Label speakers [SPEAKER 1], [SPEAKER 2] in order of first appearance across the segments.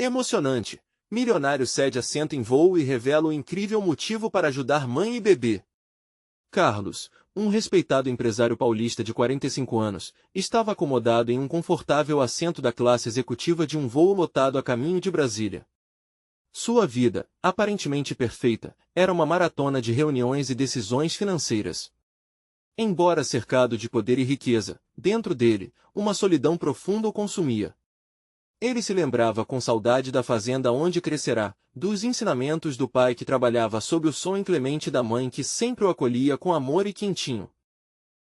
[SPEAKER 1] Emocionante. Milionário cede assento em voo e revela o incrível motivo para ajudar mãe e bebê. Carlos, um respeitado empresário paulista de 45 anos, estava acomodado em um confortável assento da classe executiva de um voo lotado a caminho de Brasília. Sua vida, aparentemente perfeita, era uma maratona de reuniões e decisões financeiras. Embora cercado de poder e riqueza, dentro dele, uma solidão profunda o consumia. Ele se lembrava com saudade da fazenda onde crescerá, dos ensinamentos do pai que trabalhava sob o sol inclemente da mãe que sempre o acolhia com amor e quentinho.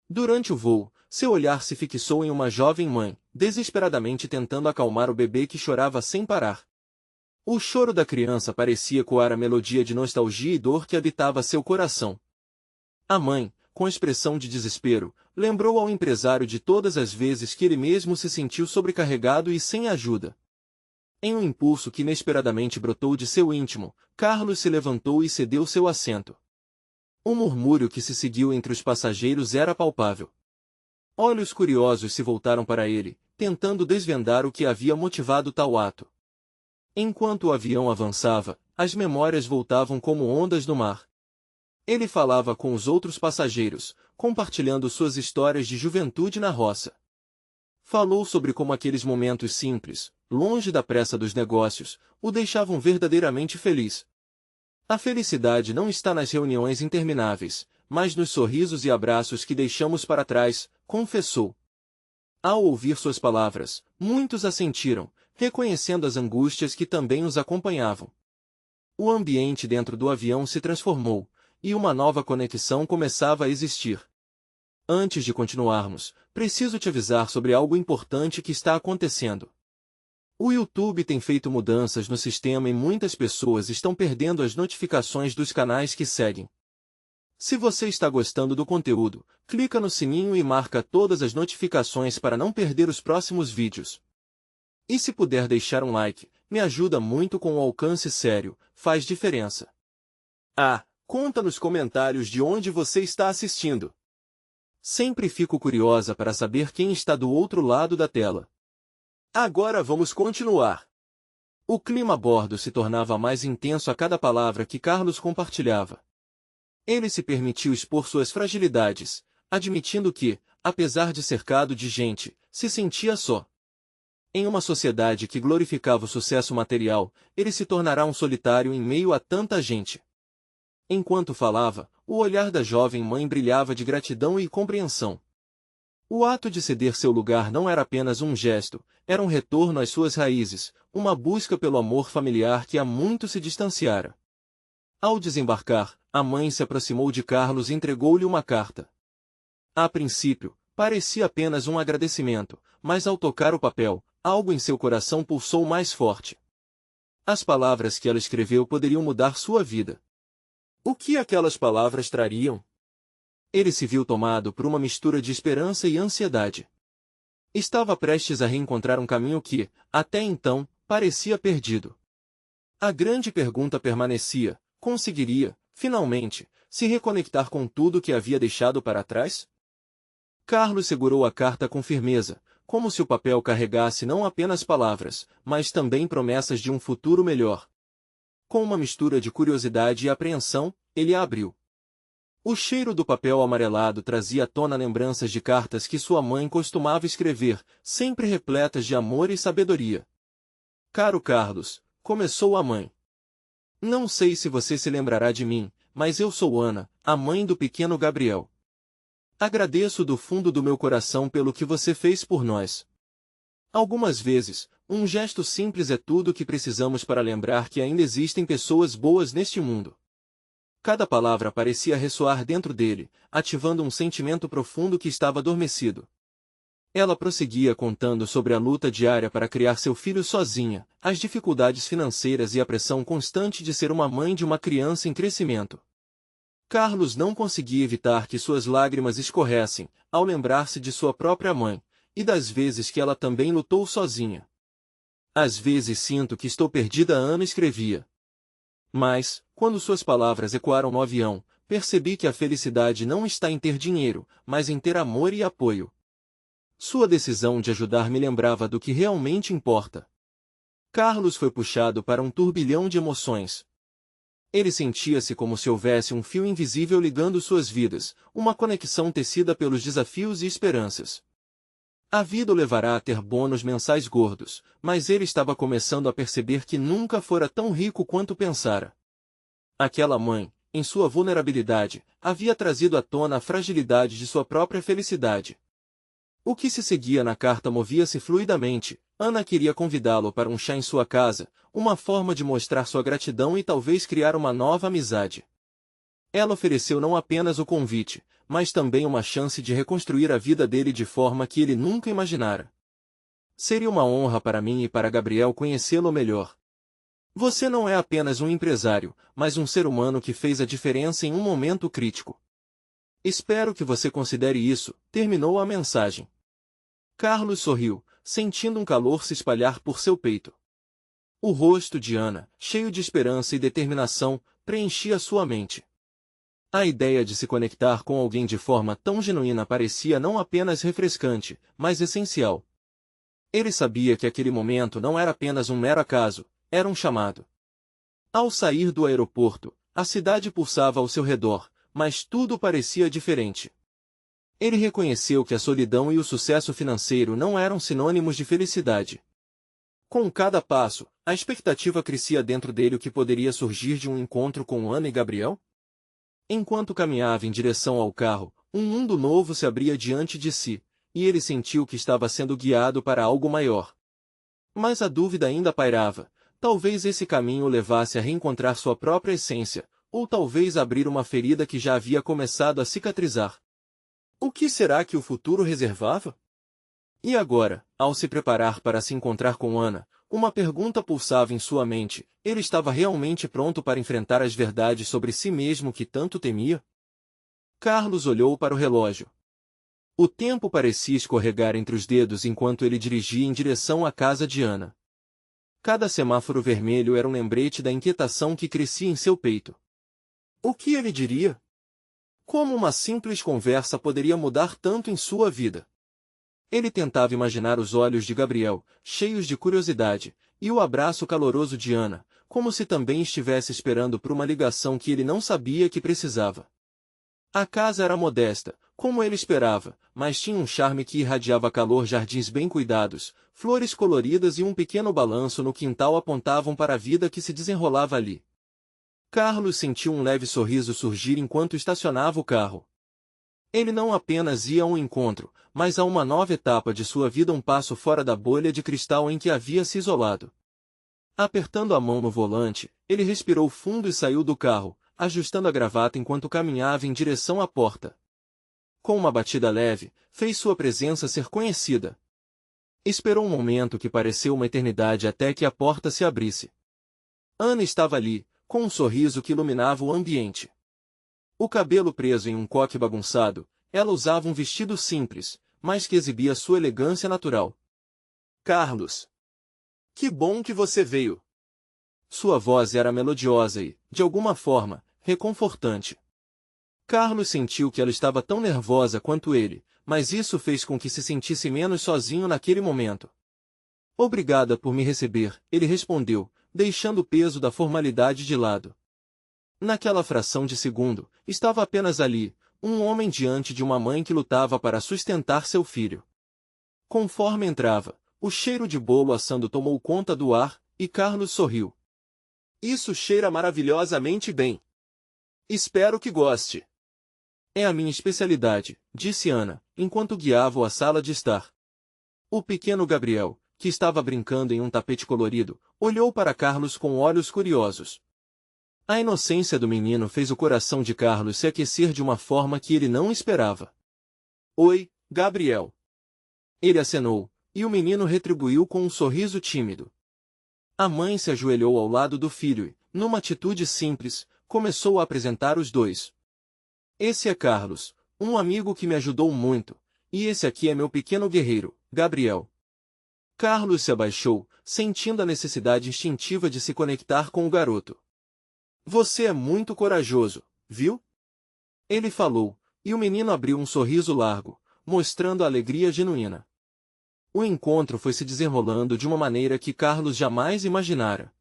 [SPEAKER 1] Durante o voo, seu olhar se fixou em uma jovem mãe, desesperadamente tentando acalmar o bebê que chorava sem parar. O choro da criança parecia coar a melodia de nostalgia e dor que habitava seu coração. A mãe, com expressão de desespero, lembrou ao empresário de todas as vezes que ele mesmo se sentiu sobrecarregado e sem ajuda. Em um impulso que inesperadamente brotou de seu íntimo, Carlos se levantou e cedeu seu assento. O murmúrio que se seguiu entre os passageiros era palpável. Olhos curiosos se voltaram para ele, tentando desvendar o que havia motivado tal ato. Enquanto o avião avançava, as memórias voltavam como ondas do mar. Ele falava com os outros passageiros, compartilhando suas histórias de juventude na roça. Falou sobre como aqueles momentos simples, longe da pressa dos negócios, o deixavam verdadeiramente feliz. A felicidade não está nas reuniões intermináveis, mas nos sorrisos e abraços que deixamos para trás, confessou. Ao ouvir suas palavras, muitos assentiram, reconhecendo as angústias que também os acompanhavam. O ambiente dentro do avião se transformou, e uma nova conexão começava a existir. Antes de continuarmos, preciso te avisar sobre algo importante que está acontecendo. O YouTube tem feito mudanças no sistema e muitas pessoas estão perdendo as notificações dos canais que seguem. Se você está gostando do conteúdo, clica no sininho e marca todas as notificações para não perder os próximos vídeos. E se puder deixar um like, me ajuda muito com o alcance sério, faz diferença. Conta nos comentários de onde você está assistindo. Sempre fico curiosa para saber quem está do outro lado da tela. Agora vamos continuar. O clima a bordo se tornava mais intenso a cada palavra que Carlos compartilhava. Ele se permitiu expor suas fragilidades, admitindo que, apesar de cercado de gente, se sentia só. Em uma sociedade que glorificava o sucesso material, ele se tornará um solitário em meio a tanta gente. Enquanto falava, o olhar da jovem mãe brilhava de gratidão e compreensão. O ato de ceder seu lugar não era apenas um gesto, era um retorno às suas raízes, uma busca pelo amor familiar que há muito se distanciara. Ao desembarcar, a mãe se aproximou de Carlos e entregou-lhe uma carta. A princípio, parecia apenas um agradecimento, mas ao tocar o papel, algo em seu coração pulsou mais forte. As palavras que ela escreveu poderiam mudar sua vida. O que aquelas palavras trariam? Ele se viu tomado por uma mistura de esperança e ansiedade. Estava prestes a reencontrar um caminho que, até então, parecia perdido. A grande pergunta permanecia: conseguiria, finalmente, se reconectar com tudo que havia deixado para trás? Carlos segurou a carta com firmeza, como se o papel carregasse não apenas palavras, mas também promessas de um futuro melhor. Com uma mistura de curiosidade e apreensão, ele a abriu. O cheiro do papel amarelado trazia à tona lembranças de cartas que sua mãe costumava escrever, sempre repletas de amor e sabedoria. Caro Carlos, começou a mãe. Não sei se você se lembrará de mim, mas eu sou Ana, a mãe do pequeno Gabriel. Agradeço do fundo do meu coração pelo que você fez por nós. Algumas vezes, um gesto simples é tudo o que precisamos para lembrar que ainda existem pessoas boas neste mundo. Cada palavra parecia ressoar dentro dele, ativando um sentimento profundo que estava adormecido. Ela prosseguia contando sobre a luta diária para criar seu filho sozinha, as dificuldades financeiras e a pressão constante de ser uma mãe de uma criança em crescimento. Carlos não conseguia evitar que suas lágrimas escorressem, ao lembrar-se de sua própria mãe, e das vezes que ela também lutou sozinha. Às vezes sinto que estou perdida, Ana escrevia. Mas, quando suas palavras ecoaram no avião, percebi que a felicidade não está em ter dinheiro, mas em ter amor e apoio. Sua decisão de ajudar me lembrava do que realmente importa. Carlos foi puxado para um turbilhão de emoções. Ele sentia-se como se houvesse um fio invisível ligando suas vidas, uma conexão tecida pelos desafios e esperanças. A vida o levará a ter bônus mensais gordos, mas ele estava começando a perceber que nunca fora tão rico quanto pensara. Aquela mãe, em sua vulnerabilidade, havia trazido à tona a fragilidade de sua própria felicidade. O que se seguia na carta movia-se fluidamente. Ana queria convidá-lo para um chá em sua casa, uma forma de mostrar sua gratidão e talvez criar uma nova amizade. Ela ofereceu não apenas o convite, mas também uma chance de reconstruir a vida dele de forma que ele nunca imaginara. Seria uma honra para mim e para Gabriel conhecê-lo melhor. Você não é apenas um empresário, mas um ser humano que fez a diferença em um momento crítico. Espero que você considere isso, terminou a mensagem. Carlos sorriu, sentindo um calor se espalhar por seu peito. O rosto de Ana, cheio de esperança e determinação, preenchia sua mente. A ideia de se conectar com alguém de forma tão genuína parecia não apenas refrescante, mas essencial. Ele sabia que aquele momento não era apenas um mero acaso, era um chamado. Ao sair do aeroporto, a cidade pulsava ao seu redor, mas tudo parecia diferente. Ele reconheceu que a solidão e o sucesso financeiro não eram sinônimos de felicidade. Com cada passo, a expectativa crescia dentro dele o que poderia surgir de um encontro com Ana e Gabriel. Enquanto caminhava em direção ao carro, um mundo novo se abria diante de si, e ele sentiu que estava sendo guiado para algo maior. Mas a dúvida ainda pairava. Talvez esse caminho o levasse a reencontrar sua própria essência, ou talvez abrir uma ferida que já havia começado a cicatrizar. O que será que o futuro reservava? E agora, ao se preparar para se encontrar com Ana, uma pergunta pulsava em sua mente: ele estava realmente pronto para enfrentar as verdades sobre si mesmo que tanto temia? Carlos olhou para o relógio. O tempo parecia escorregar entre os dedos enquanto ele dirigia em direção à casa de Ana. Cada semáforo vermelho era um lembrete da inquietação que crescia em seu peito. O que ele diria? Como uma simples conversa poderia mudar tanto em sua vida? Ele tentava imaginar os olhos de Gabriel, cheios de curiosidade, e o abraço caloroso de Ana, como se também estivesse esperando por uma ligação que ele não sabia que precisava. A casa era modesta, como ele esperava, mas tinha um charme que irradiava calor. Jardins bem cuidados, flores coloridas e um pequeno balanço no quintal apontavam para a vida que se desenrolava ali. Carlos sentiu um leve sorriso surgir enquanto estacionava o carro. Ele não apenas ia a um encontro, mas a uma nova etapa de sua vida, um passo fora da bolha de cristal em que havia se isolado. Apertando a mão no volante, ele respirou fundo e saiu do carro, ajustando a gravata enquanto caminhava em direção à porta. Com uma batida leve, fez sua presença ser conhecida. Esperou um momento que pareceu uma eternidade até que a porta se abrisse. Ana estava ali, com um sorriso que iluminava o ambiente. O cabelo preso em um coque bagunçado, ela usava um vestido simples, mas que exibia sua elegância natural. Carlos! Que bom que você veio! Sua voz era melodiosa e, de alguma forma, reconfortante. Carlos sentiu que ela estava tão nervosa quanto ele, mas isso fez com que se sentisse menos sozinho naquele momento. Obrigada por me receber, ele respondeu, deixando o peso da formalidade de lado. Naquela fração de segundo, estava apenas ali, um homem diante de uma mãe que lutava para sustentar seu filho. Conforme entrava, o cheiro de bolo assando tomou conta do ar, e Carlos sorriu. Isso cheira maravilhosamente bem. Espero que goste. É a minha especialidade, disse Ana, enquanto guiava-o à sala de estar. O pequeno Gabriel, que estava brincando em um tapete colorido, olhou para Carlos com olhos curiosos. A inocência do menino fez o coração de Carlos se aquecer de uma forma que ele não esperava. Oi, Gabriel. Ele acenou, e o menino retribuiu com um sorriso tímido. A mãe se ajoelhou ao lado do filho e, numa atitude simples, começou a apresentar os dois. Esse é Carlos, um amigo que me ajudou muito, e esse aqui é meu pequeno guerreiro, Gabriel. Carlos se abaixou, sentindo a necessidade instintiva de se conectar com o garoto. Você é muito corajoso, viu? Ele falou, e o menino abriu um sorriso largo, mostrando a alegria genuína. O encontro foi se desenrolando de uma maneira que Carlos jamais imaginara.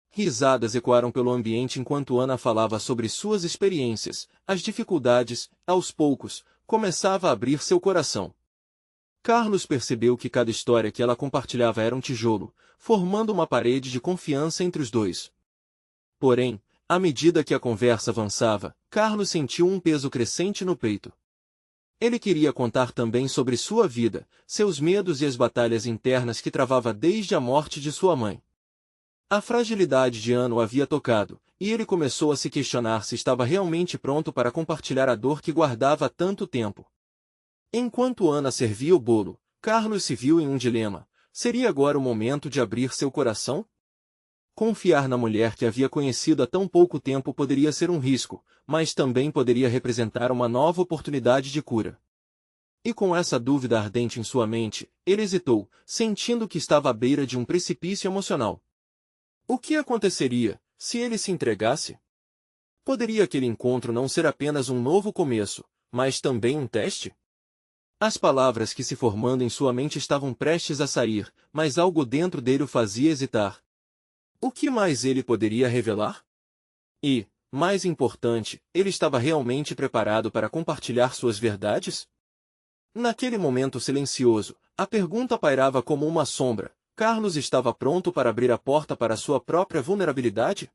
[SPEAKER 1] Risadas ecoaram pelo ambiente enquanto Ana falava sobre suas experiências, as dificuldades, aos poucos, começava a abrir seu coração. Carlos percebeu que cada história que ela compartilhava era um tijolo, formando uma parede de confiança entre os dois. Porém, à medida que a conversa avançava, Carlos sentiu um peso crescente no peito. Ele queria contar também sobre sua vida, seus medos e as batalhas internas que travava desde a morte de sua mãe. A fragilidade de Ana o havia tocado, e ele começou a se questionar se estava realmente pronto para compartilhar a dor que guardava há tanto tempo. Enquanto Ana servia o bolo, Carlos se viu em um dilema. Seria agora o momento de abrir seu coração? Confiar na mulher que havia conhecido há tão pouco tempo poderia ser um risco, mas também poderia representar uma nova oportunidade de cura. E com essa dúvida ardente em sua mente, ele hesitou, sentindo que estava à beira de um precipício emocional. O que aconteceria, se ele se entregasse? Poderia aquele encontro não ser apenas um novo começo, mas também um teste? As palavras que se formando em sua mente estavam prestes a sair, mas algo dentro dele o fazia hesitar. O que mais ele poderia revelar? E, mais importante, ele estava realmente preparado para compartilhar suas verdades? Naquele momento silencioso, a pergunta pairava como uma sombra. Carlos estava pronto para abrir a porta para sua própria vulnerabilidade?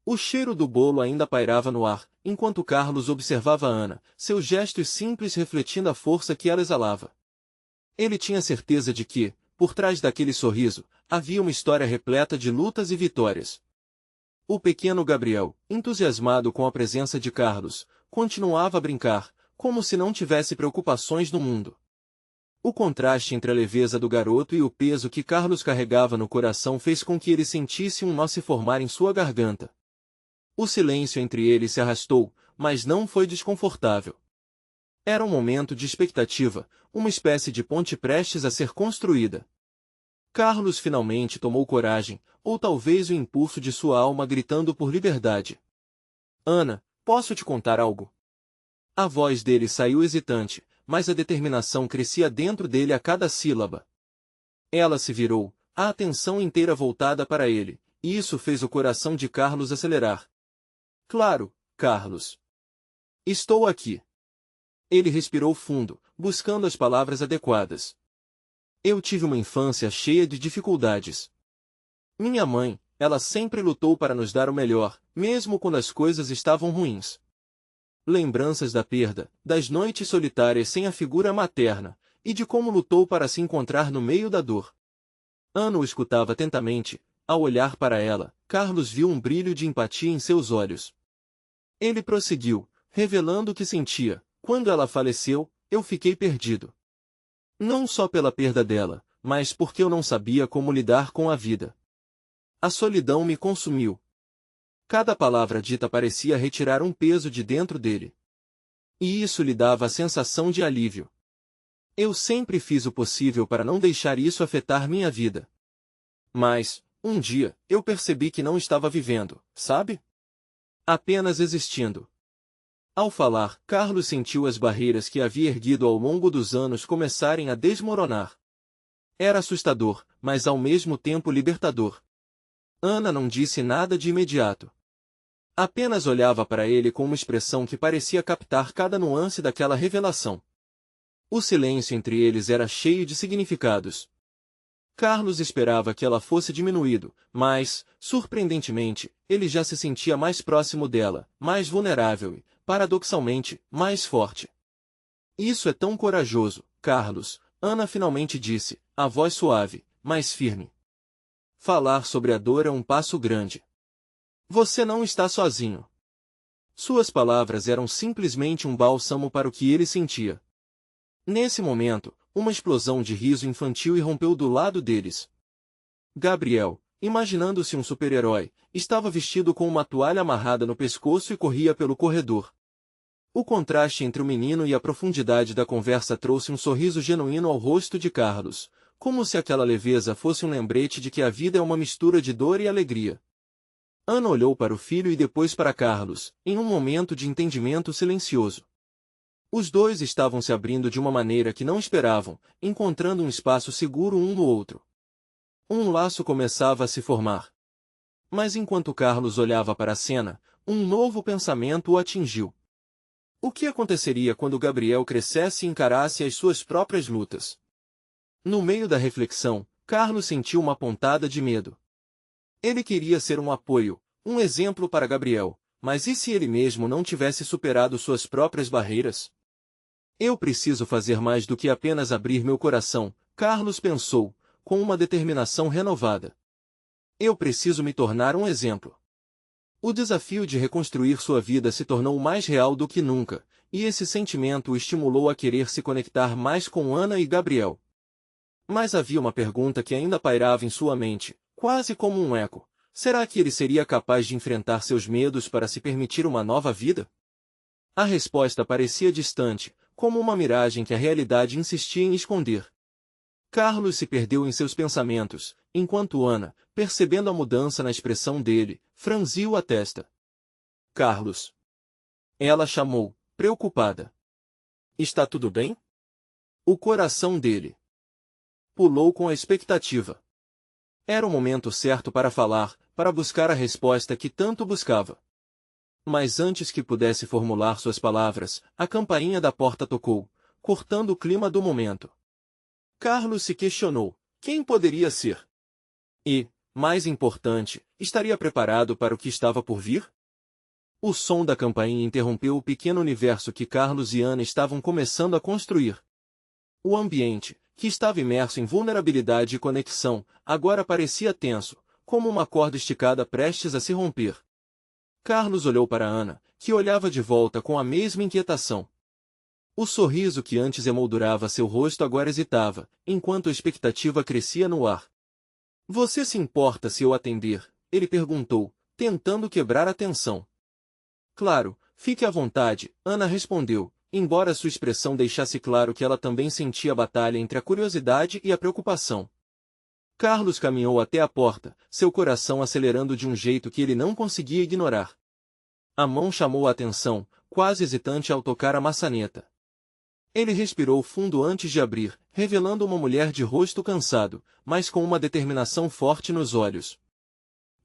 [SPEAKER 1] O cheiro do bolo ainda pairava no ar, enquanto Carlos observava Ana, seus gestos simples refletindo a força que ela exalava. Ele tinha certeza de que, por trás daquele sorriso, havia uma história repleta de lutas e vitórias. O pequeno Gabriel, entusiasmado com a presença de Carlos, continuava a brincar, como se não tivesse preocupações no mundo. O contraste entre a leveza do garoto e o peso que Carlos carregava no coração fez com que ele sentisse um nó se formar em sua garganta. O silêncio entre eles se arrastou, mas não foi desconfortável. Era um momento de expectativa, uma espécie de ponte prestes a ser construída. Carlos finalmente tomou coragem, ou talvez o impulso de sua alma gritando por liberdade. Ana, posso te contar algo? A voz dele saiu hesitante, mas a determinação crescia dentro dele a cada sílaba. Ela se virou, a atenção inteira voltada para ele, e isso fez o coração de Carlos acelerar. Claro, Carlos. Estou aqui. Ele respirou fundo, buscando as palavras adequadas. Eu tive uma infância cheia de dificuldades. Minha mãe, ela sempre lutou para nos dar o melhor, mesmo quando as coisas estavam ruins. Lembranças da perda, das noites solitárias sem a figura materna, e de como lutou para se encontrar no meio da dor. Ana o escutava atentamente. Ao olhar para ela, Carlos viu um brilho de empatia em seus olhos. Ele prosseguiu, revelando o que sentia. Quando ela faleceu, eu fiquei perdido. Não só pela perda dela, mas porque eu não sabia como lidar com a vida. A solidão me consumiu. Cada palavra dita parecia retirar um peso de dentro dele. E isso lhe dava a sensação de alívio. Eu sempre fiz o possível para não deixar isso afetar minha vida. Mas, um dia, eu percebi que não estava vivendo, sabe? Apenas existindo. Ao falar, Carlos sentiu as barreiras que havia erguido ao longo dos anos começarem a desmoronar. Era assustador, mas ao mesmo tempo libertador. Ana não disse nada de imediato. Apenas olhava para ele com uma expressão que parecia captar cada nuance daquela revelação. O silêncio entre eles era cheio de significados. Carlos esperava que ela fosse diminuído, mas, surpreendentemente, ele já se sentia mais próximo dela, mais vulnerável e, paradoxalmente, mais forte. Isso é tão corajoso, Carlos, Ana finalmente disse, a voz suave, mas firme. Falar sobre a dor é um passo grande. Você não está sozinho. Suas palavras eram simplesmente um bálsamo para o que ele sentia. Nesse momento, uma explosão de riso infantil irrompeu do lado deles. Gabriel, imaginando-se um super-herói, estava vestido com uma toalha amarrada no pescoço e corria pelo corredor. O contraste entre o menino e a profundidade da conversa trouxe um sorriso genuíno ao rosto de Carlos, como se aquela leveza fosse um lembrete de que a vida é uma mistura de dor e alegria. Ana olhou para o filho e depois para Carlos, em um momento de entendimento silencioso. Os dois estavam se abrindo de uma maneira que não esperavam, encontrando um espaço seguro um no outro. Um laço começava a se formar. Mas enquanto Carlos olhava para a cena, um novo pensamento o atingiu. O que aconteceria quando Gabriel crescesse e encarasse as suas próprias lutas? No meio da reflexão, Carlos sentiu uma pontada de medo. Ele queria ser um apoio, um exemplo para Gabriel, mas e se ele mesmo não tivesse superado suas próprias barreiras? Eu preciso fazer mais do que apenas abrir meu coração, Carlos pensou, com uma determinação renovada. Eu preciso me tornar um exemplo. O desafio de reconstruir sua vida se tornou mais real do que nunca, e esse sentimento o estimulou a querer se conectar mais com Ana e Gabriel. Mas havia uma pergunta que ainda pairava em sua mente, quase como um eco. Será que ele seria capaz de enfrentar seus medos para se permitir uma nova vida? A resposta parecia distante, como uma miragem que a realidade insistia em esconder. Carlos se perdeu em seus pensamentos, enquanto Ana, percebendo a mudança na expressão dele, franziu a testa. Carlos. Ela chamou, preocupada. Está tudo bem? O coração dele pulou com a expectativa. Era o momento certo para falar, para buscar a resposta que tanto buscava. Mas antes que pudesse formular suas palavras, a campainha da porta tocou, cortando o clima do momento. Carlos se questionou, quem poderia ser? E, mais importante, estaria preparado para o que estava por vir? O som da campainha interrompeu o pequeno universo que Carlos e Ana estavam começando a construir. O ambiente, que estava imerso em vulnerabilidade e conexão, agora parecia tenso, como uma corda esticada prestes a se romper. Carlos olhou para Ana, que olhava de volta com a mesma inquietação. O sorriso que antes emoldurava seu rosto agora hesitava, enquanto a expectativa crescia no ar. Você se importa se eu atender? Ele perguntou, tentando quebrar a tensão. Claro, fique à vontade, Ana respondeu, embora sua expressão deixasse claro que ela também sentia a batalha entre a curiosidade e a preocupação. Carlos caminhou até a porta, seu coração acelerando de um jeito que ele não conseguia ignorar. A mão chamou a atenção, quase hesitante ao tocar a maçaneta. Ele respirou fundo antes de abrir, revelando uma mulher de rosto cansado, mas com uma determinação forte nos olhos.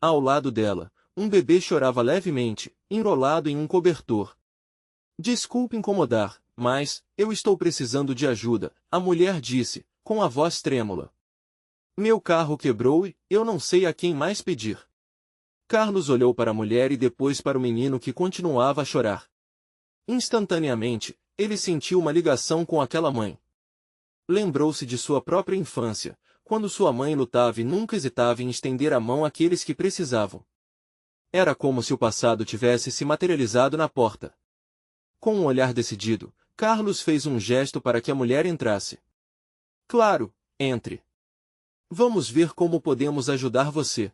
[SPEAKER 1] Ao lado dela, um bebê chorava levemente, enrolado em um cobertor. Desculpe incomodar, mas eu estou precisando de ajuda, a mulher disse, com a voz trêmula. Meu carro quebrou e eu não sei a quem mais pedir. Carlos olhou para a mulher e depois para o menino que continuava a chorar. Instantaneamente, ele sentiu uma ligação com aquela mãe. Lembrou-se de sua própria infância, quando sua mãe lutava e nunca hesitava em estender a mão àqueles que precisavam. Era como se o passado tivesse se materializado na porta. Com um olhar decidido, Carlos fez um gesto para que a mulher entrasse. Claro, entre. Vamos ver como podemos ajudar você.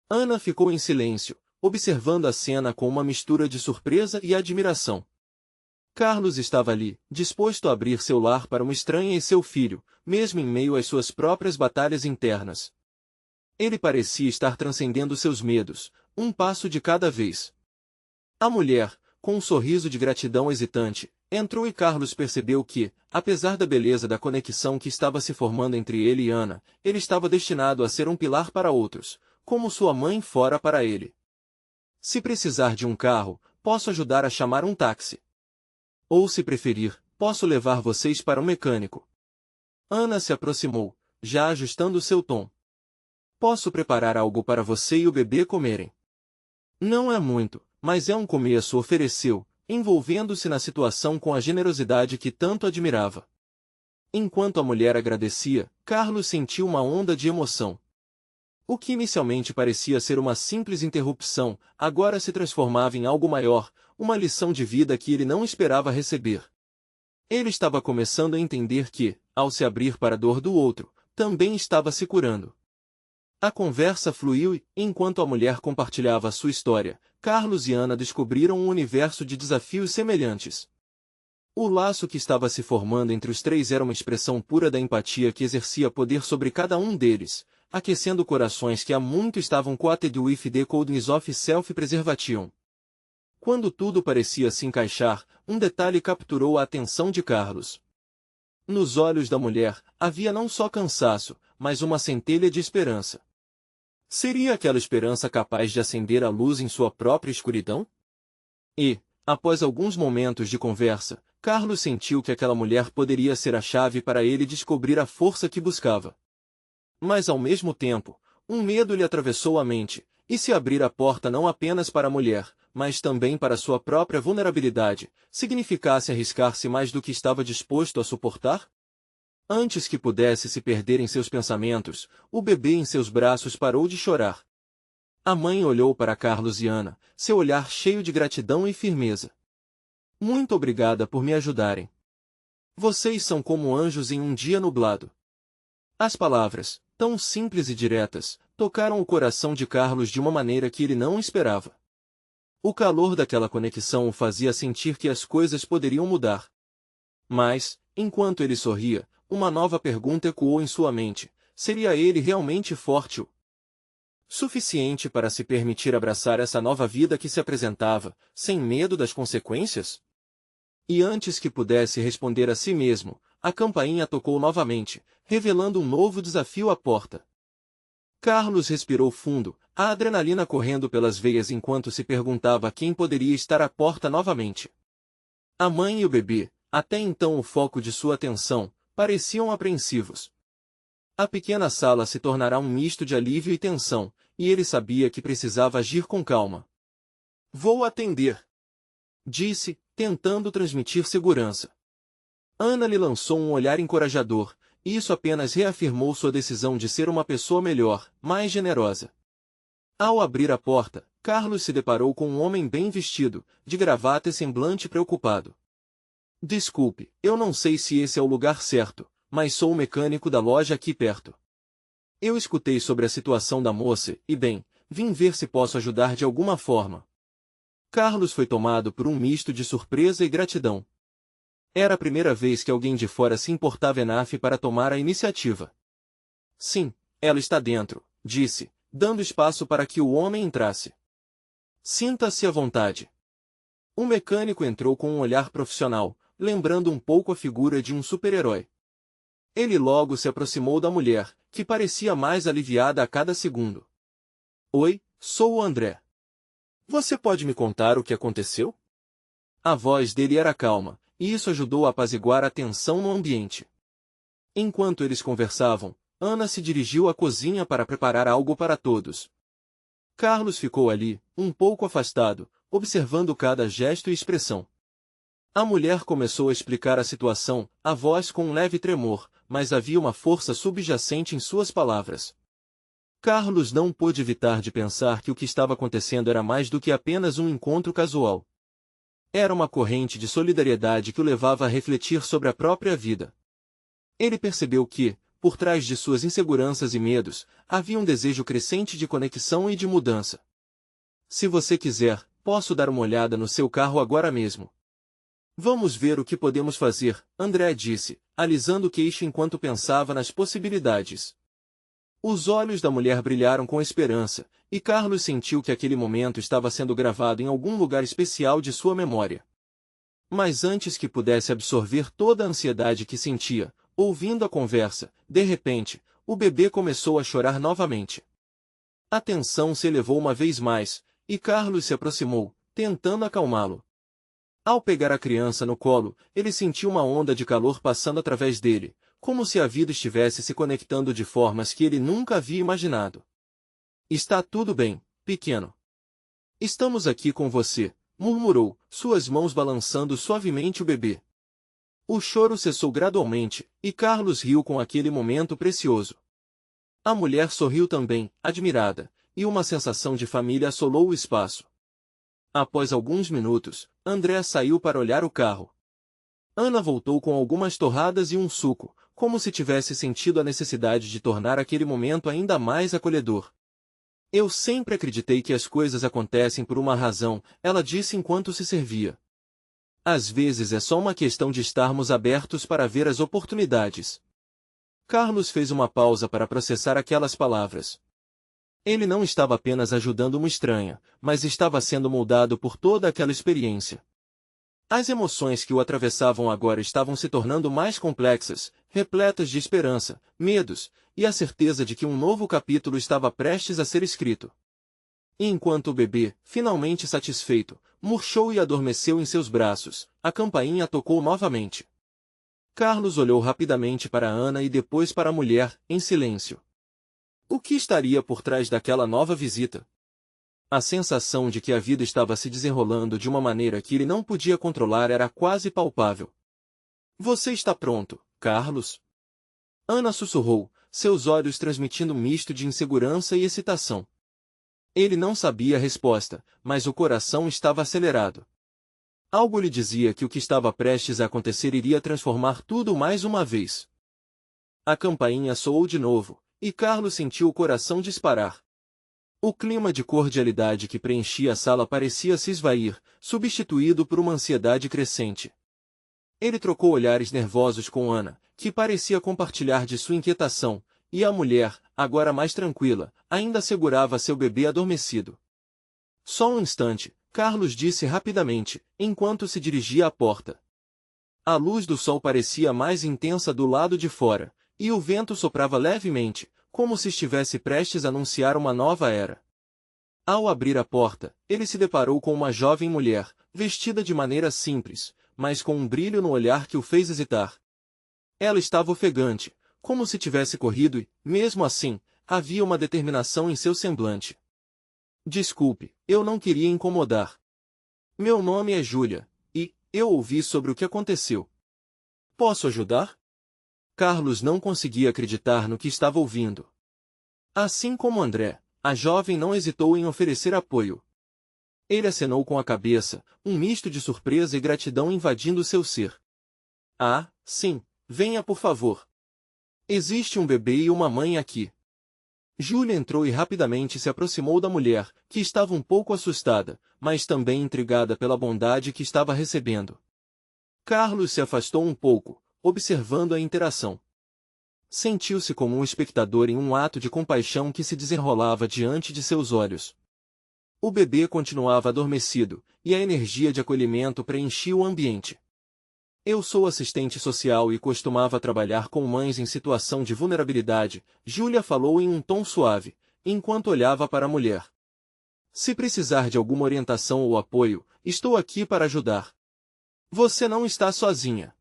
[SPEAKER 1] Ana ficou em silêncio, observando a cena com uma mistura de surpresa e admiração. Carlos estava ali, disposto a abrir seu lar para uma estranha e seu filho, mesmo em meio às suas próprias batalhas internas. Ele parecia estar transcendendo seus medos, um passo de cada vez. A mulher, com um sorriso de gratidão hesitante, entrou e Carlos percebeu que, apesar da beleza da conexão que estava se formando entre ele e Ana, ele estava destinado a ser um pilar para outros, como sua mãe fora para ele. Se precisar de um carro, posso ajudar a chamar um táxi. Ou se preferir, posso levar vocês para um mecânico. Ana se aproximou, já ajustando seu tom. Posso preparar algo para você e o bebê comerem. Não é muito, mas é um começo, ofereceu, envolvendo-se na situação com a generosidade que tanto admirava. Enquanto a mulher agradecia, Carlos sentiu uma onda de emoção. O que inicialmente parecia ser uma simples interrupção, agora se transformava em algo maior, uma lição de vida que ele não esperava receber. Ele estava começando a entender que, ao se abrir para a dor do outro, também estava se curando. A conversa fluiu e, enquanto a mulher compartilhava sua história, Carlos e Ana descobriram um universo de desafios semelhantes. O laço que estava se formando entre os três era uma expressão pura da empatia que exercia poder sobre cada um deles, aquecendo corações que há muito estavam coated with the coldness of self-preservation. Quando tudo parecia se encaixar, um detalhe capturou a atenção de Carlos. Nos olhos da mulher, havia não só cansaço, mas uma centelha de esperança. Seria aquela esperança capaz de acender a luz em sua própria escuridão? E, após alguns momentos de conversa, Carlos sentiu que aquela mulher poderia ser a chave para ele descobrir a força que buscava. Mas ao mesmo tempo, um medo lhe atravessou a mente, e se abrir a porta não apenas para a mulher, mas também para sua própria vulnerabilidade, significasse arriscar-se mais do que estava disposto a suportar? Antes que pudesse se perder em seus pensamentos, o bebê em seus braços parou de chorar. A mãe olhou para Carlos e Ana, seu olhar cheio de gratidão e firmeza. Muito obrigada por me ajudarem. Vocês são como anjos em um dia nublado. As palavras, tão simples e diretas, tocaram o coração de Carlos de uma maneira que ele não esperava. O calor daquela conexão o fazia sentir que as coisas poderiam mudar. Mas, enquanto ele sorria, uma nova pergunta ecoou em sua mente: seria ele realmente forte o suficiente para se permitir abraçar essa nova vida que se apresentava, sem medo das consequências? E antes que pudesse responder a si mesmo, a campainha tocou novamente, revelando um novo desafio à porta. Carlos respirou fundo, a adrenalina correndo pelas veias enquanto se perguntava quem poderia estar à porta novamente. A mãe e o bebê, até então o foco de sua atenção, pareciam apreensivos. A pequena sala se tornará um misto de alívio e tensão, e ele sabia que precisava agir com calma. Vou atender, disse, tentando transmitir segurança. Ana lhe lançou um olhar encorajador, e isso apenas reafirmou sua decisão de ser uma pessoa melhor, mais generosa. Ao abrir a porta, Carlos se deparou com um homem bem vestido, de gravata e semblante preocupado. Desculpe, eu não sei se esse é o lugar certo, mas sou o mecânico da loja aqui perto. Eu escutei sobre a situação da moça e, bem, vim ver se posso ajudar de alguma forma. Carlos foi tomado por um misto de surpresa e gratidão. Era a primeira vez que alguém de fora se importava enough para tomar a iniciativa. Sim, ela está dentro, disse, dando espaço para que o homem entrasse. Sinta-se à vontade. O mecânico entrou com um olhar profissional, lembrando um pouco a figura de um super-herói. Ele logo se aproximou da mulher, que parecia mais aliviada a cada segundo. Oi, sou o André. Você pode me contar o que aconteceu? A voz dele era calma, e isso ajudou a apaziguar a tensão no ambiente. Enquanto eles conversavam, Ana se dirigiu à cozinha para preparar algo para todos. Carlos ficou ali, um pouco afastado, observando cada gesto e expressão. A mulher começou a explicar a situação, a voz com um leve tremor, mas havia uma força subjacente em suas palavras. Carlos não pôde evitar de pensar que o que estava acontecendo era mais do que apenas um encontro casual. Era uma corrente de solidariedade que o levava a refletir sobre a própria vida. Ele percebeu que, por trás de suas inseguranças e medos, havia um desejo crescente de conexão e de mudança. Se você quiser, posso dar uma olhada no seu carro agora mesmo. Vamos ver o que podemos fazer, André disse, alisando o queixo enquanto pensava nas possibilidades. Os olhos da mulher brilharam com esperança, e Carlos sentiu que aquele momento estava sendo gravado em algum lugar especial de sua memória. Mas antes que pudesse absorver toda a ansiedade que sentia, ouvindo a conversa, de repente, o bebê começou a chorar novamente. A tensão se elevou uma vez mais, e Carlos se aproximou, tentando acalmá-lo. Ao pegar a criança no colo, ele sentiu uma onda de calor passando através dele, como se a vida estivesse se conectando de formas que ele nunca havia imaginado. Está tudo bem, pequeno. Estamos aqui com você, murmurou, suas mãos balançando suavemente o bebê. O choro cessou gradualmente, e Carlos riu com aquele momento precioso. A mulher sorriu também, admirada, e uma sensação de família assolou o espaço. Após alguns minutos, André saiu para olhar o carro. Ana voltou com algumas torradas e um suco, como se tivesse sentido a necessidade de tornar aquele momento ainda mais acolhedor. Eu sempre acreditei que as coisas acontecem por uma razão, ela disse enquanto se servia. Às vezes é só uma questão de estarmos abertos para ver as oportunidades. Carlos fez uma pausa para processar aquelas palavras. Ele não estava apenas ajudando uma estranha, mas estava sendo moldado por toda aquela experiência. As emoções que o atravessavam agora estavam se tornando mais complexas, repletas de esperança, medos, e a certeza de que um novo capítulo estava prestes a ser escrito. E enquanto o bebê, finalmente satisfeito, murchou e adormeceu em seus braços, a campainha tocou novamente. Carlos olhou rapidamente para Ana e depois para a mulher, em silêncio. O que estaria por trás daquela nova visita? A sensação de que a vida estava se desenrolando de uma maneira que ele não podia controlar era quase palpável. Você está pronto, Carlos? Ana sussurrou, seus olhos transmitindo um misto de insegurança e excitação. Ele não sabia a resposta, mas o coração estava acelerado. Algo lhe dizia que o que estava prestes a acontecer iria transformar tudo mais uma vez. A campainha soou de novo, e Carlos sentiu o coração disparar. O clima de cordialidade que preenchia a sala parecia se esvair, substituído por uma ansiedade crescente. Ele trocou olhares nervosos com Ana, que parecia compartilhar de sua inquietação, e a mulher, agora mais tranquila, ainda segurava seu bebê adormecido. Só um instante, Carlos disse rapidamente, enquanto se dirigia à porta. A luz do sol parecia mais intensa do lado de fora, e o vento soprava levemente, como se estivesse prestes a anunciar uma nova era. Ao abrir a porta, ele se deparou com uma jovem mulher, vestida de maneira simples, mas com um brilho no olhar que o fez hesitar. Ela estava ofegante, como se tivesse corrido e, mesmo assim, havia uma determinação em seu semblante. Desculpe, eu não queria incomodar. Meu nome é Júlia, e eu ouvi sobre o que aconteceu. Posso ajudar? Carlos não conseguia acreditar no que estava ouvindo. Assim como André, a jovem não hesitou em oferecer apoio. Ele acenou com a cabeça, um misto de surpresa e gratidão invadindo seu ser. Ah, sim, venha por favor. Existe um bebê e uma mãe aqui. Júlia entrou e rapidamente se aproximou da mulher, que estava um pouco assustada, mas também intrigada pela bondade que estava recebendo. Carlos se afastou um pouco, observando a interação. Sentiu-se como um espectador em um ato de compaixão que se desenrolava diante de seus olhos. O bebê continuava adormecido, e a energia de acolhimento preenchia o ambiente. Eu sou assistente social e costumava trabalhar com mães em situação de vulnerabilidade, Júlia falou em um tom suave, enquanto olhava para a mulher. Se precisar de alguma orientação ou apoio, estou aqui para ajudar. Você não está sozinha.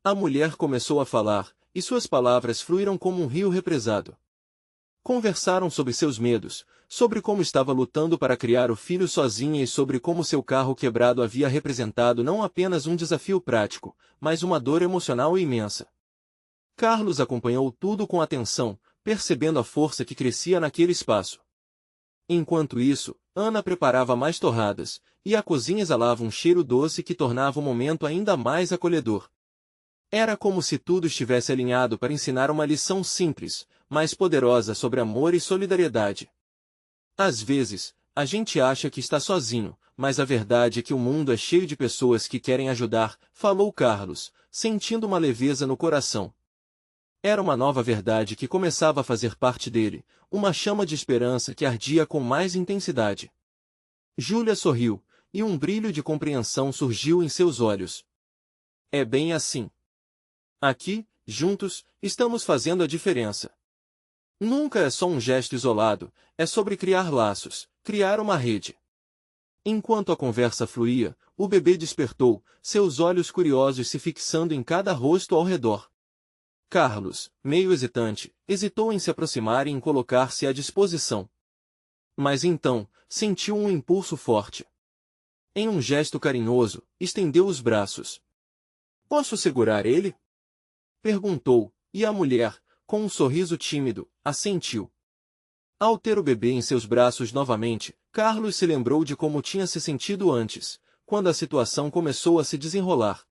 [SPEAKER 1] A mulher começou a falar, e suas palavras fluíram como um rio represado. Conversaram sobre seus medos, sobre como estava lutando para criar o filho sozinha e sobre como seu carro quebrado havia representado não apenas um desafio prático, mas uma dor emocional imensa. Carlos acompanhou tudo com atenção, percebendo a força que crescia naquele espaço. Enquanto isso, Ana preparava mais torradas, e a cozinha exalava um cheiro doce que tornava o momento ainda mais acolhedor. Era como se tudo estivesse alinhado para ensinar uma lição simples, mas poderosa sobre amor e solidariedade. Às vezes, a gente acha que está sozinho, mas a verdade é que o mundo é cheio de pessoas que querem ajudar, falou Carlos, sentindo uma leveza no coração. Era uma nova verdade que começava a fazer parte dele, uma chama de esperança que ardia com mais intensidade. Júlia sorriu, e um brilho de compreensão surgiu em seus olhos. É bem assim. Aqui, juntos, estamos fazendo a diferença. Nunca é só um gesto isolado, é sobre criar laços, criar uma rede. Enquanto a conversa fluía, o bebê despertou, seus olhos curiosos se fixando em cada rosto ao redor. Carlos, meio hesitante, hesitou em se aproximar e em colocar-se à disposição. Mas então, sentiu um impulso forte. Em um gesto carinhoso, estendeu os braços. Posso segurar ele? Perguntou, e a mulher, com um sorriso tímido, assentiu. Ao ter o bebê em seus braços novamente, Carlos se lembrou de como tinha se sentido antes, quando a situação começou a se desenrolar.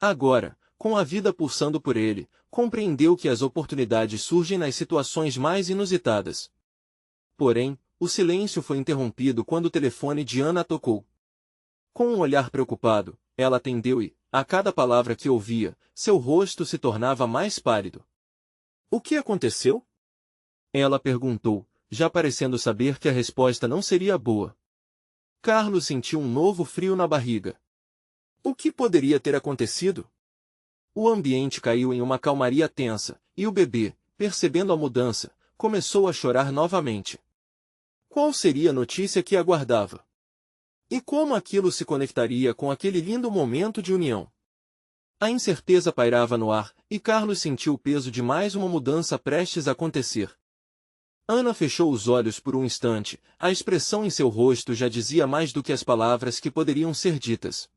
[SPEAKER 1] Agora, com a vida pulsando por ele, compreendeu que as oportunidades surgem nas situações mais inusitadas. Porém, o silêncio foi interrompido quando o telefone de Ana tocou. Com um olhar preocupado, ela atendeu e, a cada palavra que ouvia, seu rosto se tornava mais pálido. O que aconteceu? Ela perguntou, já parecendo saber que a resposta não seria boa. Carlos sentiu um novo frio na barriga. O que poderia ter acontecido? O ambiente caiu em uma calmaria tensa, e o bebê, percebendo a mudança, começou a chorar novamente. Qual seria a notícia que aguardava? E como aquilo se conectaria com aquele lindo momento de união? A incerteza pairava no ar, e Carlos sentiu o peso de mais uma mudança prestes a acontecer. Ana fechou os olhos por um instante, a expressão em seu rosto já dizia mais do que as palavras que poderiam ser ditas.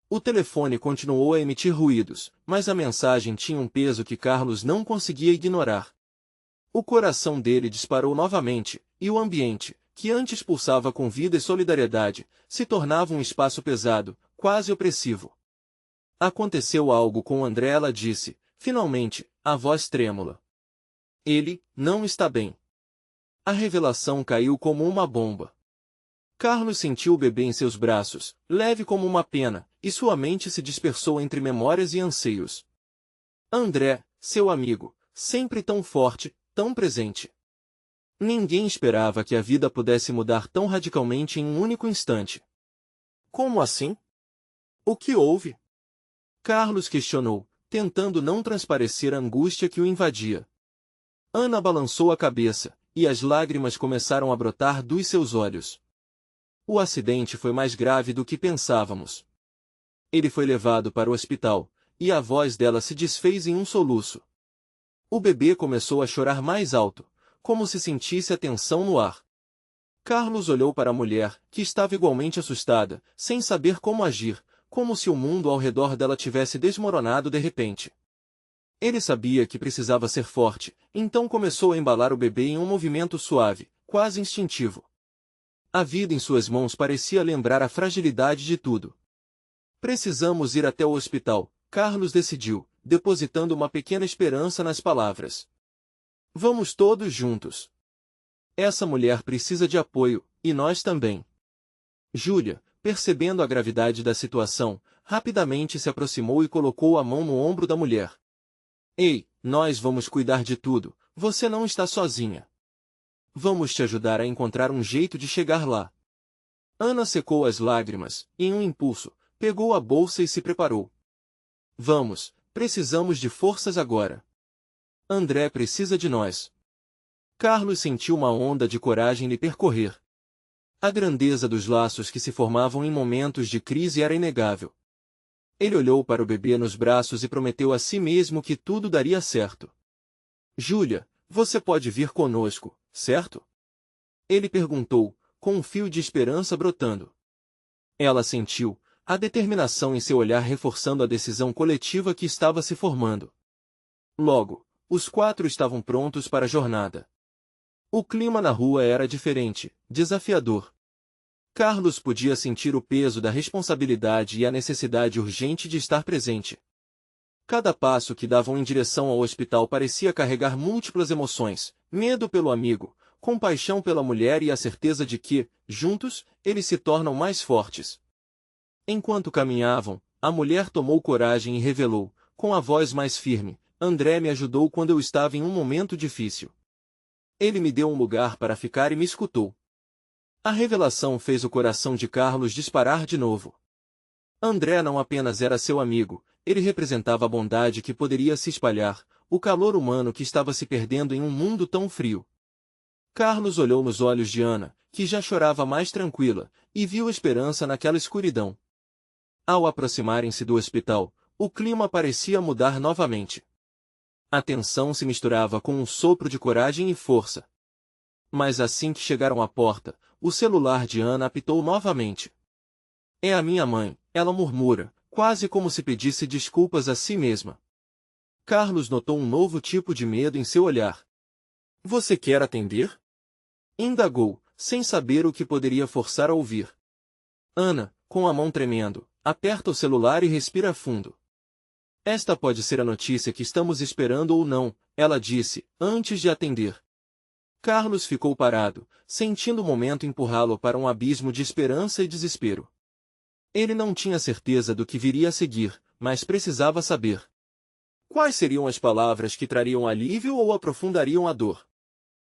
[SPEAKER 1] O telefone continuou a emitir ruídos, mas a mensagem tinha um peso que Carlos não conseguia ignorar. O coração dele disparou novamente, e o ambiente, que antes pulsava com vida e solidariedade, se tornava um espaço pesado, quase opressivo. Aconteceu algo com André, ela disse, finalmente, a voz trêmula. Ele não está bem. A revelação caiu como uma bomba. Carlos sentiu o bebê em seus braços, leve como uma pena, e sua mente se dispersou entre memórias e anseios. André, seu amigo, sempre tão forte, tão presente. Ninguém esperava que a vida pudesse mudar tão radicalmente em um único instante. Como assim? O que houve? Carlos questionou, tentando não transparecer a angústia que o invadia. Ana balançou a cabeça, e as lágrimas começaram a brotar dos seus olhos. O acidente foi mais grave do que pensávamos. Ele foi levado para o hospital, e a voz dela se desfez em um soluço. O bebê começou a chorar mais alto, como se sentisse a tensão no ar. Carlos olhou para a mulher, que estava igualmente assustada, sem saber como agir, como se o mundo ao redor dela tivesse desmoronado de repente. Ele sabia que precisava ser forte, então começou a embalar o bebê em um movimento suave, quase instintivo. A vida em suas mãos parecia lembrar a fragilidade de tudo. Precisamos ir até o hospital, Carlos decidiu, depositando uma pequena esperança nas palavras. Vamos todos juntos. Essa mulher precisa de apoio, e nós também. Júlia, percebendo a gravidade da situação, rapidamente se aproximou e colocou a mão no ombro da mulher. Ei, nós vamos cuidar de tudo, você não está sozinha. Vamos te ajudar a encontrar um jeito de chegar lá. Ana secou as lágrimas, e em um impulso, pegou a bolsa e se preparou. Vamos, precisamos de forças agora. André precisa de nós. Carlos sentiu uma onda de coragem lhe percorrer. A grandeza dos laços que se formavam em momentos de crise era inegável. Ele olhou para o bebê nos braços e prometeu a si mesmo que tudo daria certo. Júlia, você pode vir conosco, certo? Ele perguntou, com um fio de esperança brotando. Ela sentiu, a determinação em seu olhar reforçando a decisão coletiva que estava se formando. Logo, os quatro estavam prontos para a jornada. O clima na rua era diferente, desafiador. Carlos podia sentir o peso da responsabilidade e a necessidade urgente de estar presente. Cada passo que davam em direção ao hospital parecia carregar múltiplas emoções, medo pelo amigo, compaixão pela mulher e a certeza de que, juntos, eles se tornam mais fortes. Enquanto caminhavam, a mulher tomou coragem e revelou, com a voz mais firme, André me ajudou quando eu estava em um momento difícil. Ele me deu um lugar para ficar e me escutou. A revelação fez o coração de Carlos disparar de novo. André não apenas era seu amigo, ele representava a bondade que poderia se espalhar, o calor humano que estava se perdendo em um mundo tão frio. Carlos olhou nos olhos de Ana, que já chorava mais tranquila, e viu esperança naquela escuridão. Ao aproximarem-se do hospital, o clima parecia mudar novamente. A tensão se misturava com um sopro de coragem e força. Mas assim que chegaram à porta, o celular de Ana apitou novamente. É a minha mãe, ela murmura, quase como se pedisse desculpas a si mesma. Carlos notou um novo tipo de medo em seu olhar. Você quer atender? Indagou, sem saber o que poderia forçar a ouvir. Ana, com a mão tremendo, aperta o celular e respira fundo. Esta pode ser a notícia que estamos esperando ou não, ela disse, antes de atender. Carlos ficou parado, sentindo o momento empurrá-lo para um abismo de esperança e desespero. Ele não tinha certeza do que viria a seguir, mas precisava saber. Quais seriam as palavras que trariam alívio ou aprofundariam a dor?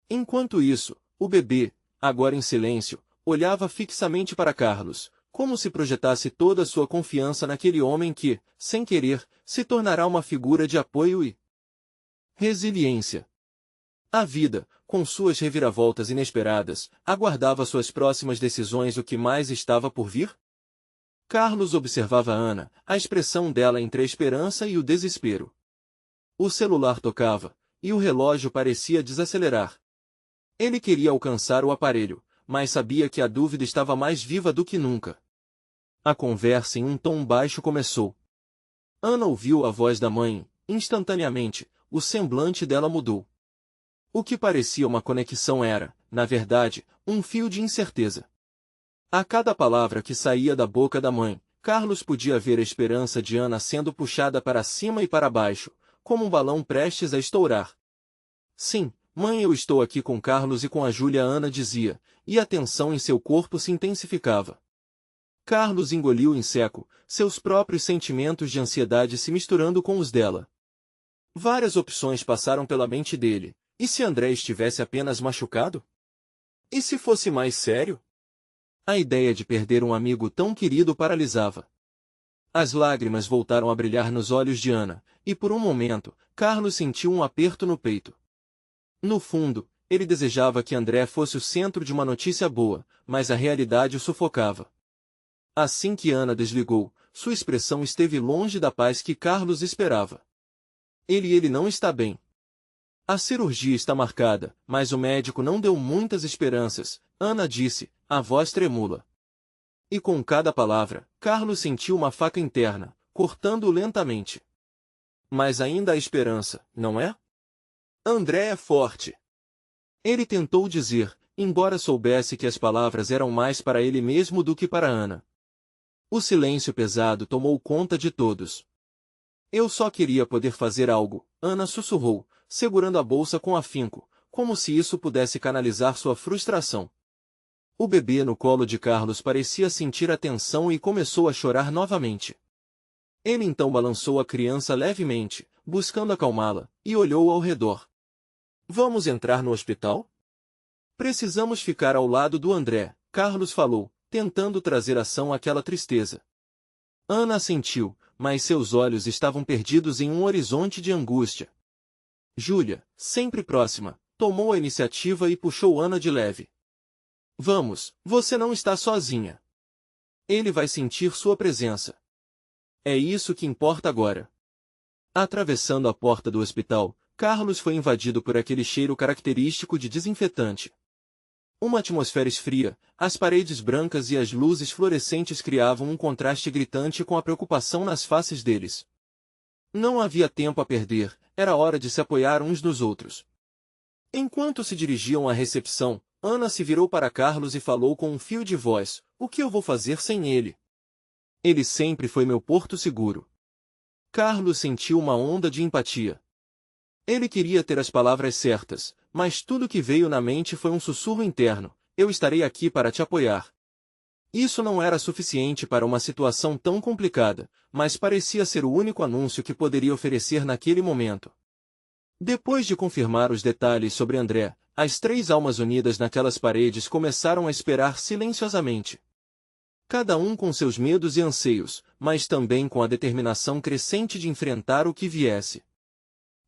[SPEAKER 1] Enquanto isso, o bebê, agora em silêncio, olhava fixamente para Carlos, como se projetasse toda a sua confiança naquele homem que, sem querer, se tornará uma figura de apoio e resiliência. A vida, com suas reviravoltas inesperadas, aguardava suas próximas decisões. O que mais estava por vir? Carlos observava Ana, a expressão dela entre a esperança e o desespero. O celular tocava, e o relógio parecia desacelerar. Ele queria alcançar o aparelho, mas sabia que a dúvida estava mais viva do que nunca. A conversa em um tom baixo começou. Ana ouviu a voz da mãe. Instantaneamente, o semblante dela mudou. O que parecia uma conexão era, na verdade, um fio de incerteza. A cada palavra que saía da boca da mãe, Carlos podia ver a esperança de Ana sendo puxada para cima e para baixo, como um balão prestes a estourar. Sim, mãe, eu estou aqui com Carlos e com a Júlia, Ana dizia, e a tensão em seu corpo se intensificava. Carlos engoliu em seco, seus próprios sentimentos de ansiedade se misturando com os dela. Várias opções passaram pela mente dele. E se André estivesse apenas machucado? E se fosse mais sério? A ideia de perder um amigo tão querido paralisava. As lágrimas voltaram a brilhar nos olhos de Ana, e por um momento, Carlos sentiu um aperto no peito. No fundo, ele desejava que André fosse o centro de uma notícia boa, mas a realidade o sufocava. Assim que Ana desligou, sua expressão esteve longe da paz que Carlos esperava. Ele não está bem. A cirurgia está marcada, mas o médico não deu muitas esperanças, Ana disse, a voz tremula. E com cada palavra, Carlos sentiu uma faca interna, cortando-o lentamente. Mas ainda há esperança, não é? André é forte. Ele tentou dizer, embora soubesse que as palavras eram mais para ele mesmo do que para Ana. O silêncio pesado tomou conta de todos. Eu só queria poder fazer algo, Ana sussurrou, segurando a bolsa com afinco, como se isso pudesse canalizar sua frustração. O bebê no colo de Carlos parecia sentir a tensão e começou a chorar novamente. Ele então balançou a criança levemente, buscando acalmá-la, e olhou ao redor. Vamos entrar no hospital? Precisamos ficar ao lado do André, Carlos falou, tentando trazer ação àquela tristeza. Ana assentiu, mas seus olhos estavam perdidos em um horizonte de angústia. Júlia, sempre próxima, tomou a iniciativa e puxou Ana de leve. Vamos, você não está sozinha. Ele vai sentir sua presença. É isso que importa agora. Atravessando a porta do hospital, Carlos foi invadido por aquele cheiro característico de desinfetante. Uma atmosfera esfria, as paredes brancas e as luzes fluorescentes criavam um contraste gritante com a preocupação nas faces deles. Não havia tempo a perder, era hora de se apoiar uns nos outros. Enquanto se dirigiam à recepção, Ana se virou para Carlos e falou com um fio de voz, o que eu vou fazer sem ele? Ele sempre foi meu porto seguro. Carlos sentiu uma onda de empatia. Ele queria ter as palavras certas, mas tudo que veio na mente foi um sussurro interno, eu estarei aqui para te apoiar. Isso não era suficiente para uma situação tão complicada, mas parecia ser o único anúncio que poderia oferecer naquele momento. Depois de confirmar os detalhes sobre André, as três almas unidas naquelas paredes começaram a esperar silenciosamente. Cada um com seus medos e anseios, mas também com a determinação crescente de enfrentar o que viesse.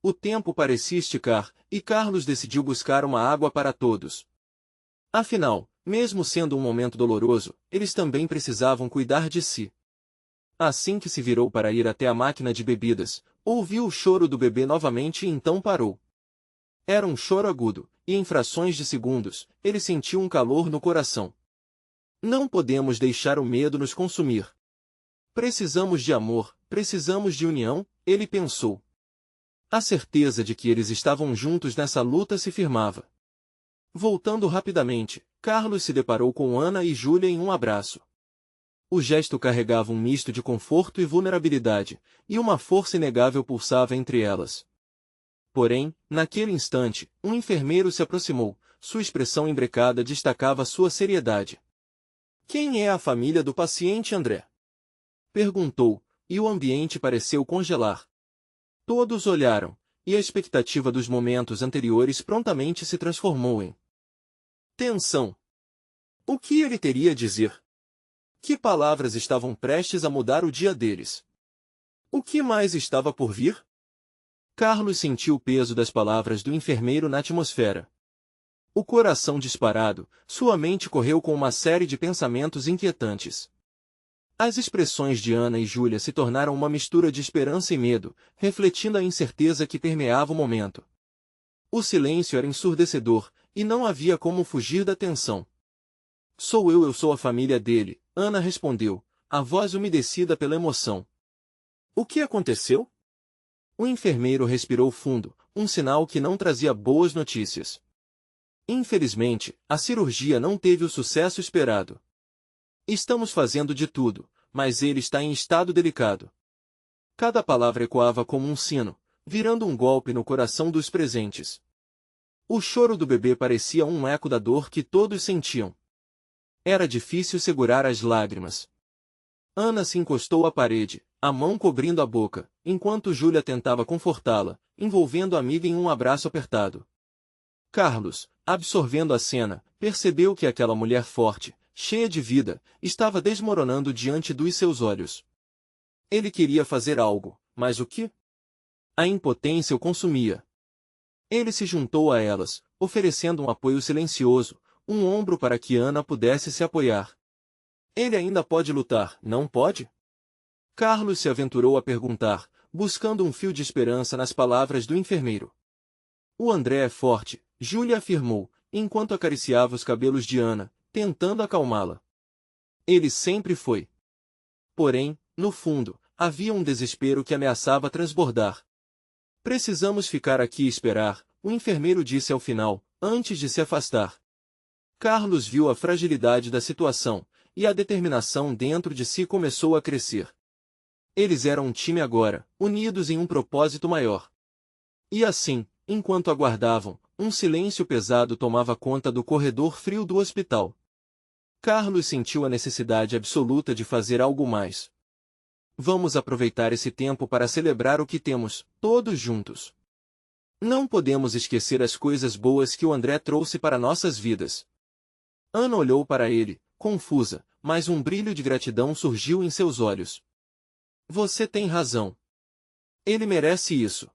[SPEAKER 1] O tempo parecia esticar, e Carlos decidiu buscar uma água para todos. Afinal, mesmo sendo um momento doloroso, eles também precisavam cuidar de si. Assim que se virou para ir até a máquina de bebidas, ouviu o choro do bebê novamente e então parou. Era um choro agudo, e em frações de segundos, ele sentiu um calor no coração. Não podemos deixar o medo nos consumir. Precisamos de amor, precisamos de união, ele pensou. A certeza de que eles estavam juntos nessa luta se firmava. Voltando rapidamente, Carlos se deparou com Ana e Júlia em um abraço. O gesto carregava um misto de conforto e vulnerabilidade, e uma força inegável pulsava entre elas. Porém, naquele instante, um enfermeiro se aproximou, sua expressão embrecada destacava sua seriedade. Quem é a família do paciente André? Perguntou, e o ambiente pareceu congelar. Todos olharam, e a expectativa dos momentos anteriores prontamente se transformou em tensão. O que ele teria a dizer? Que palavras estavam prestes a mudar o dia deles? O que mais estava por vir? Carlos sentiu o peso das palavras do enfermeiro na atmosfera. O coração disparado, sua mente correu com uma série de pensamentos inquietantes. As expressões de Ana e Júlia se tornaram uma mistura de esperança e medo, refletindo a incerteza que permeava o momento. O silêncio era ensurdecedor, e não havia como fugir da tensão. Eu sou a família dele, Ana respondeu, a voz umedecida pela emoção. O que aconteceu? O enfermeiro respirou fundo, um sinal que não trazia boas notícias. Infelizmente, a cirurgia não teve o sucesso esperado. Estamos fazendo de tudo, mas ele está em estado delicado. Cada palavra ecoava como um sino, virando um golpe no coração dos presentes. O choro do bebê parecia um eco da dor que todos sentiam. Era difícil segurar as lágrimas. Ana se encostou à parede, a mão cobrindo a boca, enquanto Júlia tentava confortá-la, envolvendo a amiga em um abraço apertado. Carlos, absorvendo a cena, percebeu que aquela mulher forte, cheia de vida, estava desmoronando diante dos seus olhos. Ele queria fazer algo, mas o que? A impotência o consumia. Ele se juntou a elas, oferecendo um apoio silencioso, um ombro para que Ana pudesse se apoiar. Ele ainda pode lutar, não pode? Carlos se aventurou a perguntar, buscando um fio de esperança nas palavras do enfermeiro. O André é forte, Júlia afirmou, enquanto acariciava os cabelos de Ana, tentando acalmá-la. Ele sempre foi. Porém, no fundo, havia um desespero que ameaçava transbordar. Precisamos ficar aqui e esperar, o enfermeiro disse ao final, antes de se afastar. Carlos viu a fragilidade da situação, e a determinação dentro de si começou a crescer. Eles eram um time agora, unidos em um propósito maior. E assim, enquanto aguardavam, um silêncio pesado tomava conta do corredor frio do hospital. Carlos sentiu a necessidade absoluta de fazer algo mais. Vamos aproveitar esse tempo para celebrar o que temos, todos juntos. Não podemos esquecer as coisas boas que o André trouxe para nossas vidas. Ana olhou para ele, confusa, mas um brilho de gratidão surgiu em seus olhos. Você tem razão. Ele merece isso.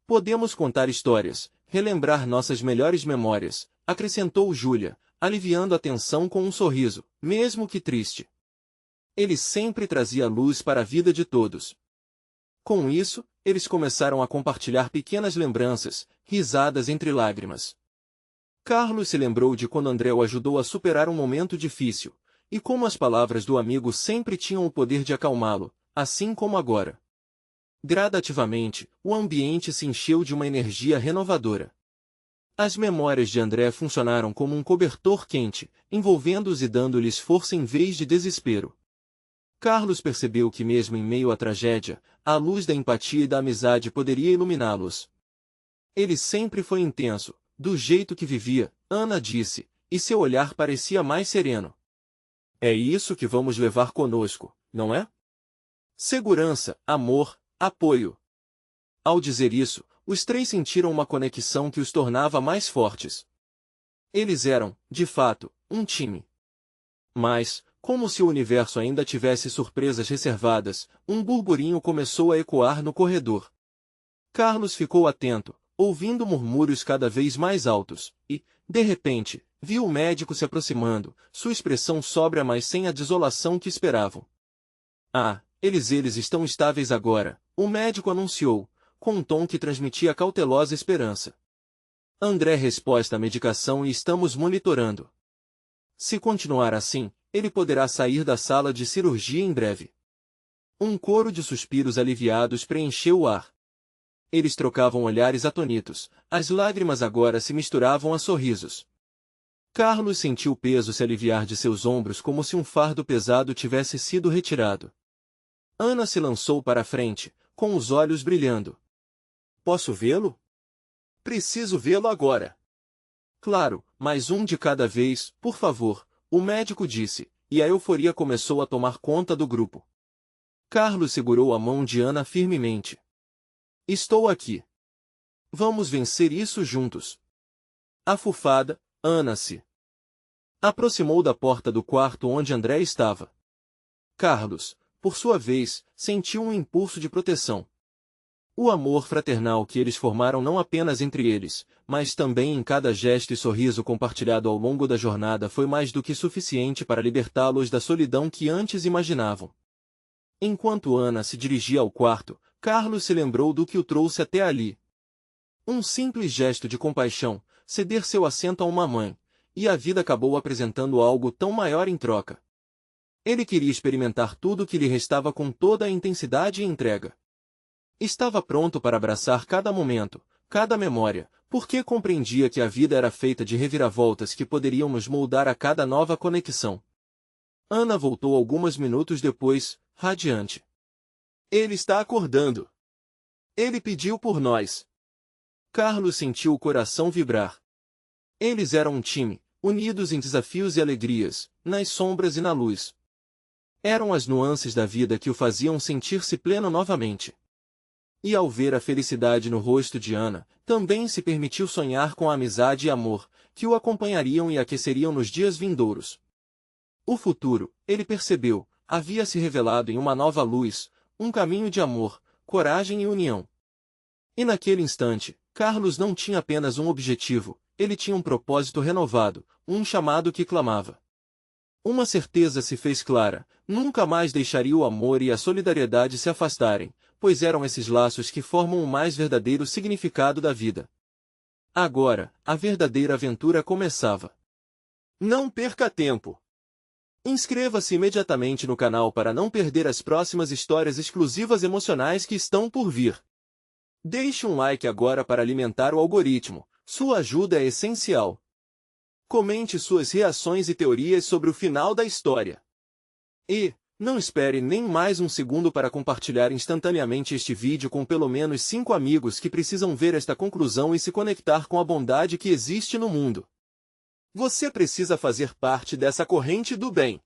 [SPEAKER 1] Podemos contar histórias, relembrar nossas melhores memórias, acrescentou Júlia, aliviando a tensão com um sorriso, mesmo que triste. Ele sempre trazia luz para a vida de todos. Com isso, eles começaram a compartilhar pequenas lembranças, risadas entre lágrimas. Carlos se lembrou de quando André o ajudou a superar um momento difícil, e como as palavras do amigo sempre tinham o poder de acalmá-lo, assim como agora. Gradativamente, o ambiente se encheu de uma energia renovadora. As memórias de André funcionaram como um cobertor quente, envolvendo-os e dando-lhes força em vez de desespero. Carlos percebeu que mesmo em meio à tragédia, a luz da empatia e da amizade poderia iluminá-los. Ele sempre foi intenso, do jeito que vivia, Ana disse, e seu olhar parecia mais sereno. É isso que vamos levar conosco, não é? Segurança, amor, apoio. Ao dizer isso, os três sentiram uma conexão que os tornava mais fortes. Eles eram, de fato, um time. Mas, como se o universo ainda tivesse surpresas reservadas, um burburinho começou a ecoar no corredor. Carlos ficou atento, ouvindo murmúrios cada vez mais altos, e, de repente, viu o médico se aproximando, sua expressão sóbria mas sem a desolação que esperavam. Ah, eles estão estáveis agora, o médico anunciou, com um tom que transmitia cautelosa esperança. André resposta à medicação e estamos monitorando. Se continuar assim, ele poderá sair da sala de cirurgia em breve. Um coro de suspiros aliviados preencheu o ar. Eles trocavam olhares atônitos, as lágrimas agora se misturavam a sorrisos. Carlos sentiu o peso se aliviar de seus ombros como se um fardo pesado tivesse sido retirado. Ana se lançou para a frente, com os olhos brilhando. Posso vê-lo? Preciso vê-lo agora. Claro, mas um de cada vez, por favor, o médico disse, e a euforia começou a tomar conta do grupo. Carlos segurou a mão de Ana firmemente. Estou aqui. Vamos vencer isso juntos. Afufada, Ana se aproximou da porta do quarto onde André estava. Carlos, por sua vez, sentiu um impulso de proteção. O amor fraternal que eles formaram não apenas entre eles, mas também em cada gesto e sorriso compartilhado ao longo da jornada foi mais do que suficiente para libertá-los da solidão que antes imaginavam. Enquanto Ana se dirigia ao quarto, Carlos se lembrou do que o trouxe até ali. Um simples gesto de compaixão, ceder seu assento a uma mãe, e a vida acabou apresentando algo tão maior em troca. Ele queria experimentar tudo o que lhe restava com toda a intensidade e entrega. Estava pronto para abraçar cada momento, cada memória, porque compreendia que a vida era feita de reviravoltas que poderiam nos moldar a cada nova conexão. Ana voltou alguns minutos depois, radiante. Ele está acordando. Ele pediu por nós. Carlos sentiu o coração vibrar. Eles eram um time, unidos em desafios e alegrias, nas sombras e na luz. Eram as nuances da vida que o faziam sentir-se pleno novamente. E ao ver a felicidade no rosto de Ana, também se permitiu sonhar com a amizade e amor, que o acompanhariam e aqueceriam nos dias vindouros. O futuro, ele percebeu, havia se revelado em uma nova luz, um caminho de amor, coragem e união. E naquele instante, Carlos não tinha apenas um objetivo, ele tinha um propósito renovado, um chamado que clamava. Uma certeza se fez clara, nunca mais deixaria o amor e a solidariedade se afastarem, pois eram esses laços que formam o mais verdadeiro significado da vida. Agora, a verdadeira aventura começava. Não perca tempo! Inscreva-se imediatamente no canal para não perder as próximas histórias exclusivas emocionais que estão por vir. Deixe um like agora para alimentar o algoritmo, sua ajuda é essencial. Comente suas reações e teorias sobre o final da história. E, não espere nem mais um segundo para compartilhar instantaneamente este vídeo com pelo menos 5 amigos que precisam ver esta conclusão e se conectar com a bondade que existe no mundo. Você precisa fazer parte dessa corrente do bem.